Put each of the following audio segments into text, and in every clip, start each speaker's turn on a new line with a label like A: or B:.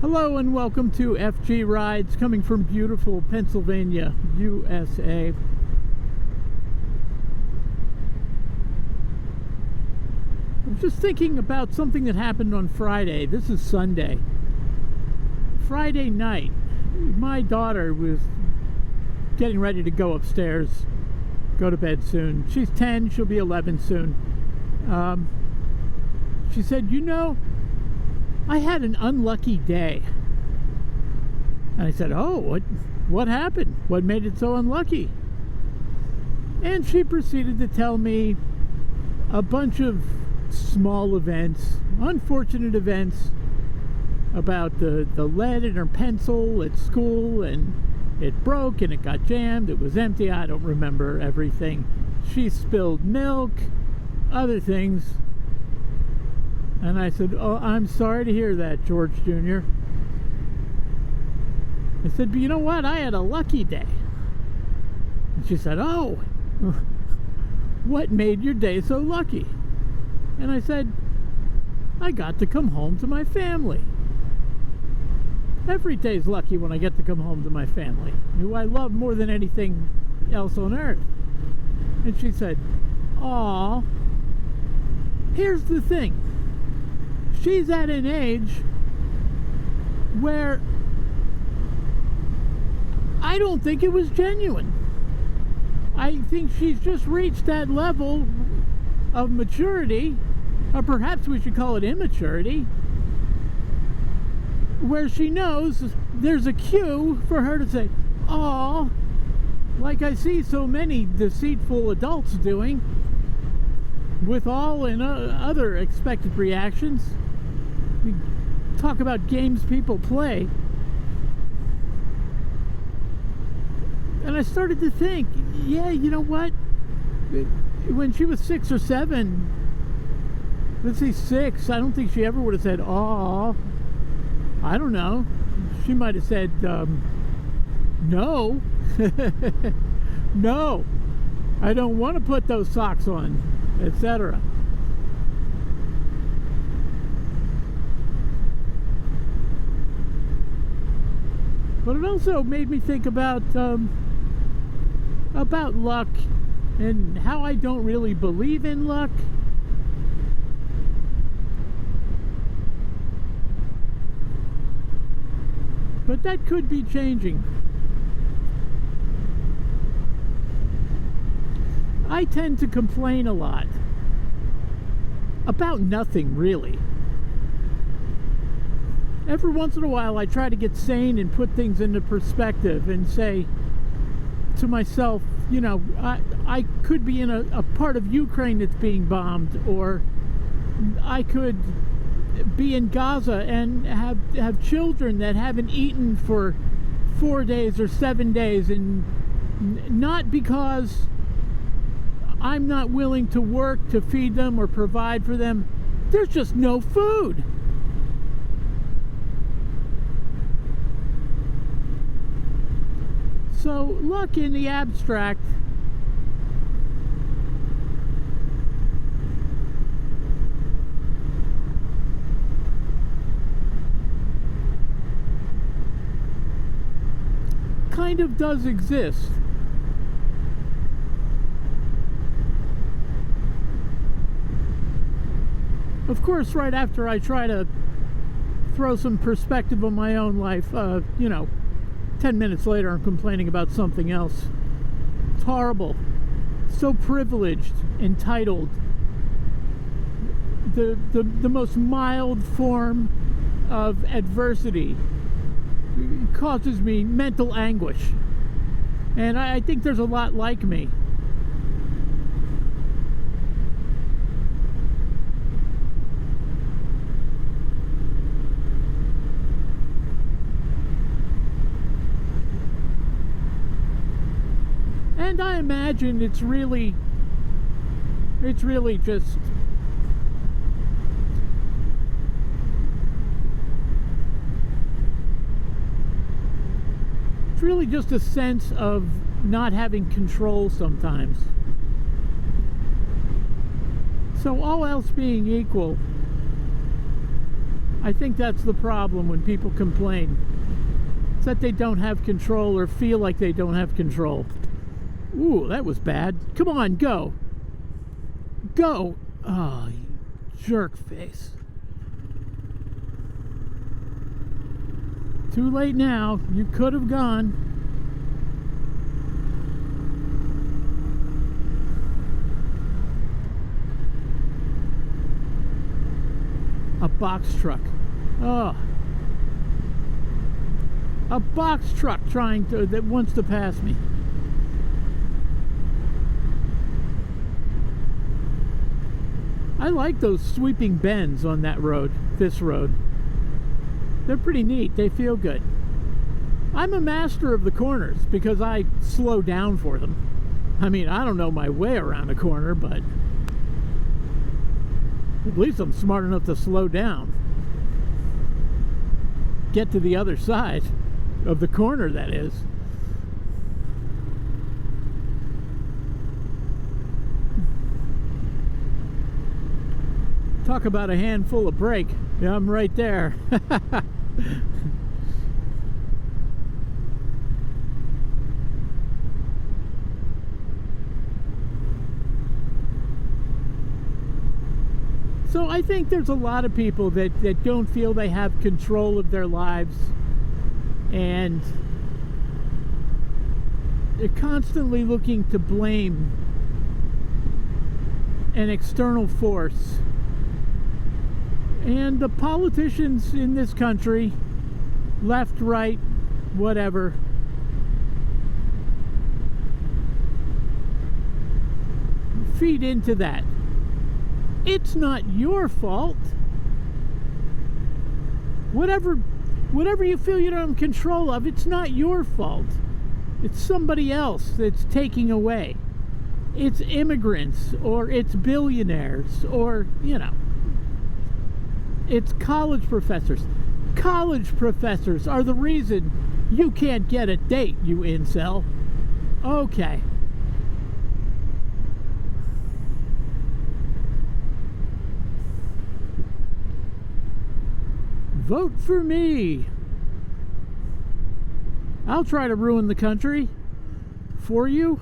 A: Hello and welcome to FG Rides, coming from beautiful Pennsylvania, USA. I'm just thinking about something that happened on Friday. This is Sunday. Friday night, my daughter was getting ready to go upstairs, go to bed soon. She's 10, she'll be 11 soon. She said, you know, I had an unlucky day. And I said, oh, what happened? What made it so unlucky? And she proceeded to tell me a bunch of small events, unfortunate events, about the lead in her pencil at school, and it broke and it got jammed, it was empty. I don't remember everything. She spilled milk, other things. And I said, oh, I'm sorry to hear that, George Jr. I said, but you know what? I had a lucky day. And she said, oh, what made your day so lucky? And I said, I got to come home to my family. Every day's lucky when I get to come home to my family, who I love more than anything else on earth. And she said, aw, here's the thing. She's at an age where I don't think it was genuine. I think she's just reached that level of maturity, or perhaps we should call it immaturity, where she knows there's a cue for her to say, "Aw," like I see so many deceitful adults doing, with all and other expected reactions. We talk about games people play. And I started to think, yeah, you know what? When she was 6 or 7, let's say 6, I don't think she ever would have said, aw. I don't know. She might have said, no. No. I don't want to put those socks on, etc. But it also made me think about luck and how I don't really believe in luck. But that could be changing. I tend to complain a lot about nothing, really. Every once in a while I try to get sane and put things into perspective and say to myself, you know, I could be in a part of Ukraine that's being bombed, or I could be in Gaza and have children that haven't eaten for 4 days or 7 days, and not because I'm not willing to work to feed them or provide for them. There's just no food. So luck in the abstract kind of does exist. Of course, right after I try to throw some perspective on my own life, you know, 10 minutes later I'm complaining about something else. It's horrible. So privileged, entitled. The most mild form of adversity causes me mental anguish. And I think there's a lot like me. And I imagine it's really just a sense of not having control sometimes. So all else being equal, I think that's the problem when people complain. It's that they don't have control or feel like they don't have control. Ooh, that was bad. Come on, go. Go. Oh, you jerk face. Too late now. You could have gone. A box truck. Oh. A box truck that wants to pass me. I like those sweeping bends on that road, this road. They're pretty neat. They feel good. I'm a master of the corners because I slow down for them. I mean, I don't know my way around a corner, but at least I'm smart enough to slow down. Get to the other side of the corner, that is. Talk about a handful of brake. Yeah, I'm right there. So I think there's a lot of people that don't feel they have control of their lives, and they're constantly looking to blame an external force. And the politicians in this country, left, right, whatever, feed into that. It's not your fault. Whatever you feel you don't have control of, it's not your fault. It's somebody else that's taking away. It's immigrants, or it's billionaires, or, you know, it's college professors. College professors are the reason you can't get a date, you incel. Okay. Vote for me. I'll try to ruin the country for you.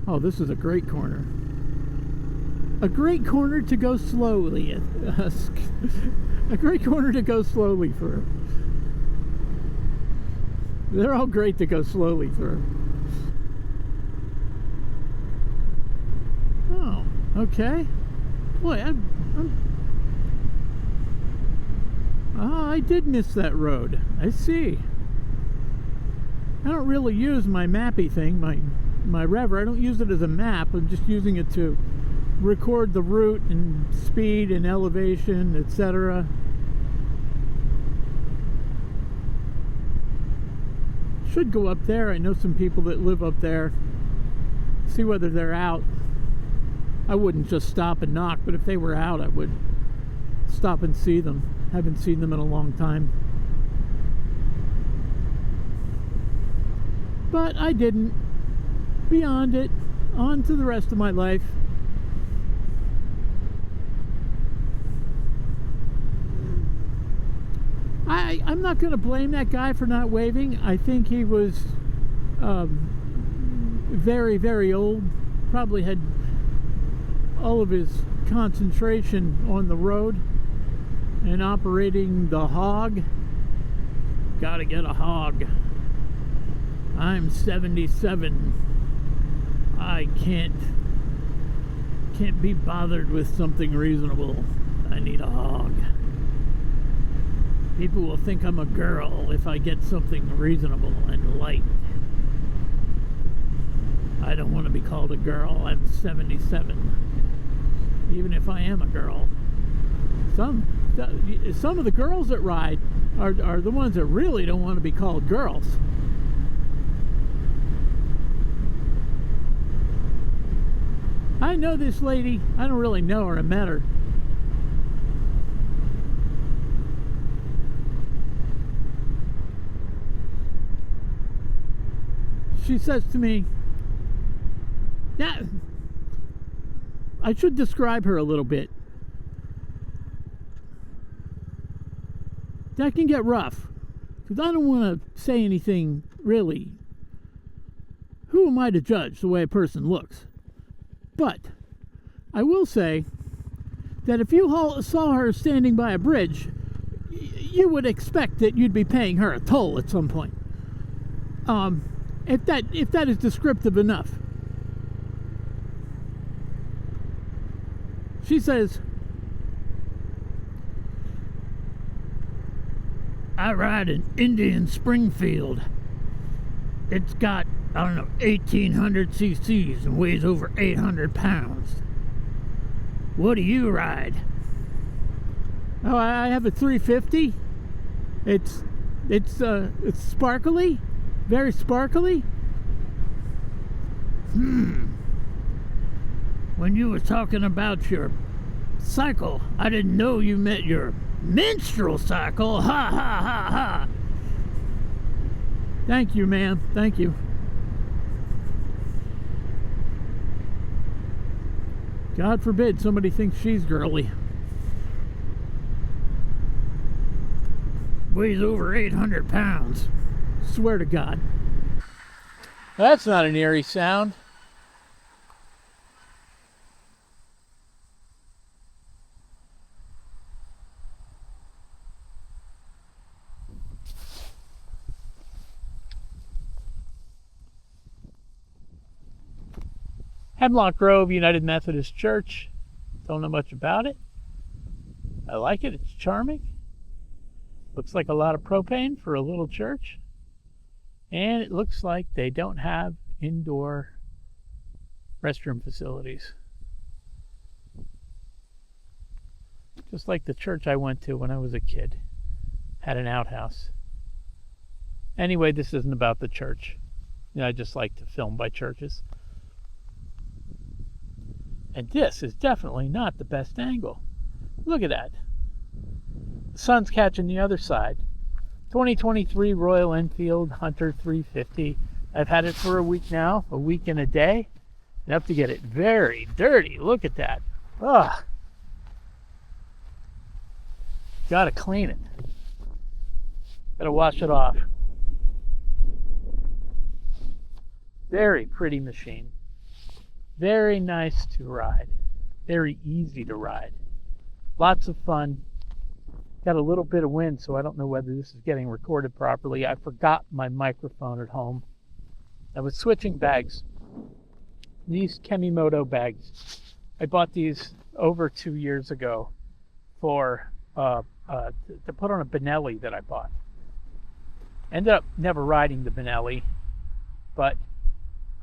A: Oh, this is a great corner. A great corner to go slowly. A great corner to go slowly through. They're all great to go slowly through. Oh, okay. Boy, I did miss that road. I see. I don't really use my mappy thing, my Rever. I don't use it as a map. I'm just using it to record the route and speed and elevation, etc. Should go up there. I know some people that live up there. See whether they're out. I wouldn't just stop and knock, but if they were out, I would stop and see them. Haven't seen them in a long time. But I didn't. Beyond it, on to the rest of my life. I'm not going to blame that guy for not waving. I think he was very, very old. Probably had all of his concentration on the road and operating the hog. Gotta get a hog. I'm 77. I can't be bothered with something reasonable. I need a hog. People will think I'm a girl if I get something reasonable and light. I don't want to be called a girl. I'm 77. Even if I am a girl. Some of the girls that ride are the ones that really don't want to be called girls. I know this lady. I don't really know her. I met her. She says to me, I should describe her a little bit. That can get rough, because I don't want to say anything really. Who am I to judge the way a person looks? But I will say that if you saw her standing by a bridge, you would expect that you'd be paying her a toll at some point. If that is descriptive enough. She says, I ride an Indian Springfield. It's got, 1,800 cc's and weighs over 800 pounds. What do you ride? Oh, I have a 350. It's sparkly, very sparkly. When you were talking about your cycle, I didn't know you meant your menstrual cycle. Ha ha ha ha. Thank you, ma'am. Thank you. God forbid somebody thinks she's girly. Weighs over 800 pounds. Swear to God. That's not an eerie sound. Hemlock Grove United Methodist Church. Don't know much about it. I like it. It's charming. Looks like a lot of propane for a little church. And it looks like they don't have indoor restroom facilities. Just like the church I went to when I was a kid. Had an outhouse. Anyway, this isn't about the church. I just like to film by churches. And this is definitely not the best angle. Look at that. The sun's catching the other side. 2023 Royal Enfield Hunter 350. I've had it for a week now, a week and a day. Enough to get it very dirty. Look at that. Ugh. Gotta clean it. Gotta wash it off. Very pretty machine. Very nice to ride. Very easy to ride. Lots of fun. Got a little bit of wind, so I don't know whether this is getting recorded properly. I forgot my microphone at home. I was switching bags. These Kemimoto bags. I bought these over 2 years ago for to put on a Benelli that I bought. Ended up never riding the Benelli, but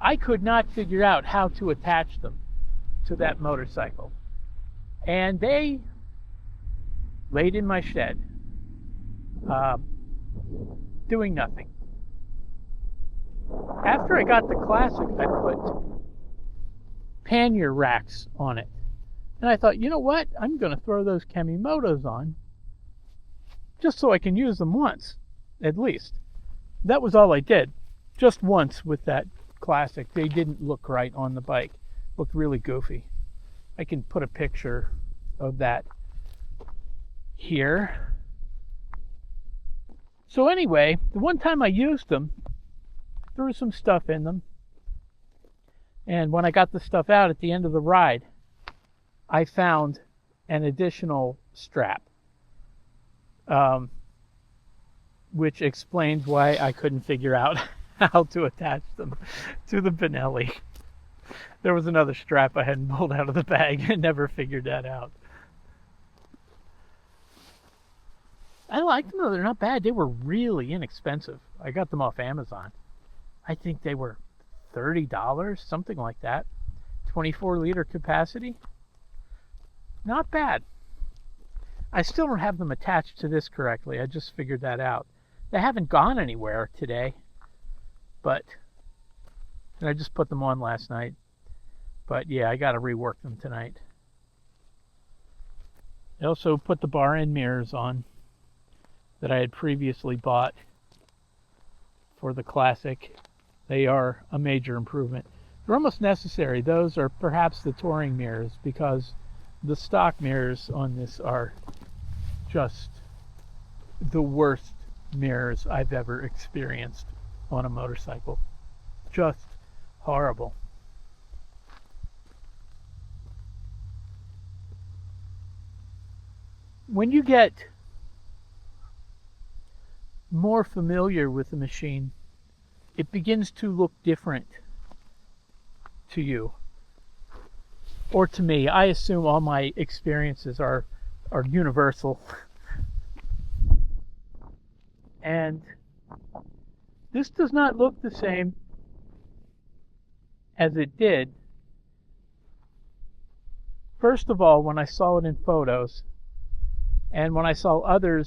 A: I could not figure out how to attach them to that motorcycle. And they laid in my shed, doing nothing. After I got the Classic, I put pannier racks on it. And I thought, you know what? I'm going to throw those Kemimotos on just so I can use them once, at least. That was all I did. Just once with that Classic. They didn't look right on the bike. Looked really goofy. I can put a picture of that here. So anyway, the one time I used them, threw some stuff in them, and when I got the stuff out at the end of the ride, I found an additional strap, which explains why I couldn't figure out how to attach them to the Benelli. There was another strap I hadn't pulled out of the bag and never figured that out. I like them though, they're not bad. They were really inexpensive. I got them off Amazon. I think they were $30, something like that. 24-liter capacity. Not bad. I still don't have them attached to this correctly. I just figured that out. They haven't gone anywhere today. And I just put them on last night. But yeah, I got to rework them tonight. I also put the bar end mirrors on that I had previously bought for the Classic. They are a major improvement. They're almost necessary. Those are perhaps the touring mirrors, because the stock mirrors on this are just the worst mirrors I've ever experienced on a motorcycle. Just horrible. When you get more familiar with the machine, it begins to look different to you, or to me. I assume all my experiences are universal. And this does not look the same as it did. First of all, when I saw it in photos, and when I saw other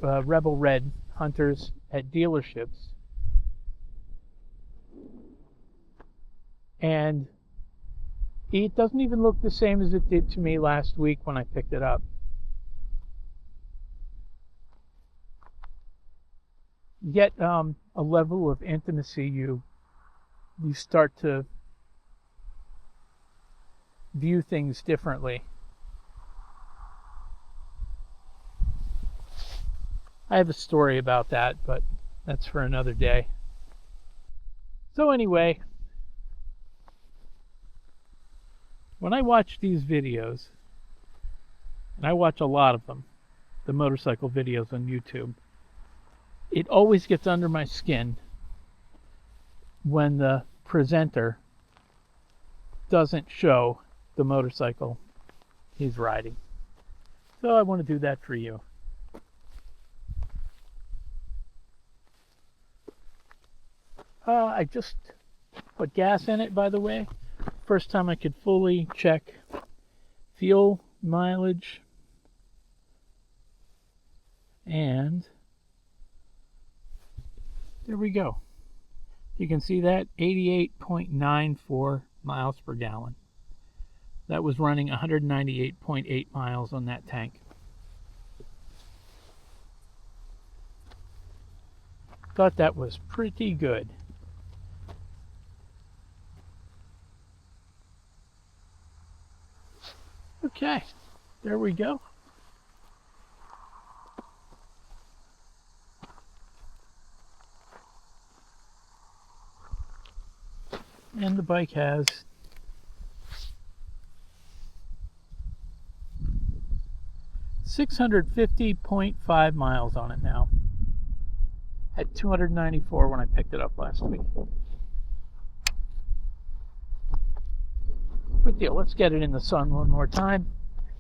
A: Rebel Red Hunters at dealerships, and it doesn't even look the same as it did to me last week when I picked it up. Yet a level of intimacy, you start to view things differently. I have a story about that, but that's for another day. So anyway, when I watch these videos, and I watch a lot of them, the motorcycle videos on YouTube, it always gets under my skin when the presenter doesn't show the motorcycle he's riding. So I want to do that for you. I just put gas in it, by the way. First time I could fully check fuel mileage. And there we go. You can see that 88.94 miles per gallon. That was running 198.8 miles on that tank. Thought that was pretty good. Okay, there we go. And the bike has 650.5 miles on it now. Had 294 when I picked it up last week. Good deal. Let's get it in the sun one more time.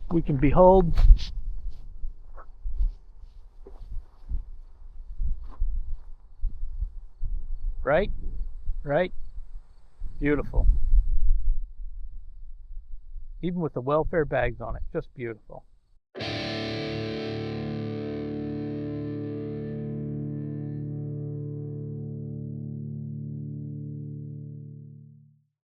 A: We can behold. Right? Right? Beautiful. Even with the welfare bags on it, just beautiful.